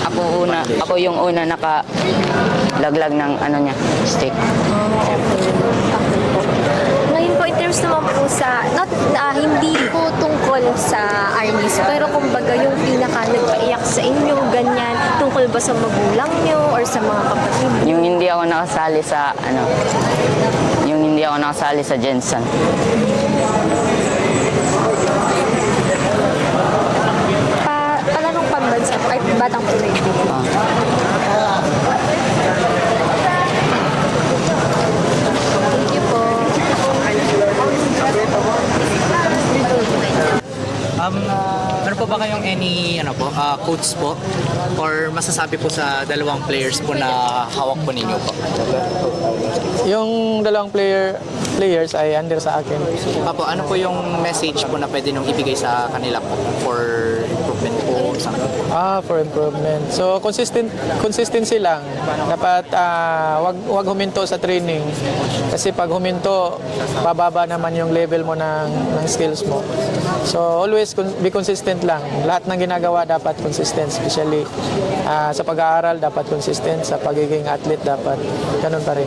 Ako yung una nakalaglag ng ano niya, stick. Okay. Po. Ngayon po, in terms naman po sa, hindi po tungkol sa Arnis, pero kumbaga yung pinaka nagpaiyak sa inyo, ganyan, tungkol ba sa magulang nyo or sa mga kapatid? Yung hindi ako nakasali sa Jensen. Palarong pambansa po, ay batang Pinoy po. Thank you po. Meron po ba kayong quotes po or masasabi po sa dalawang players po na hawak po ninyo po? Yung dalawang players ay under sa akin. Apo, ano po yung message po na pwede nung ibigay sa kanila po for improvement po or something? For improvement. So consistency lang. Dapat wag huminto sa training. Kasi pag huminto, bababa naman yung level mo ng skills mo. So always be consistent lang. Lahat ng ginagawa dapat consistent, especially sa pag-aaral dapat consistent, sa pagiging athlete dapat ganun pa rin.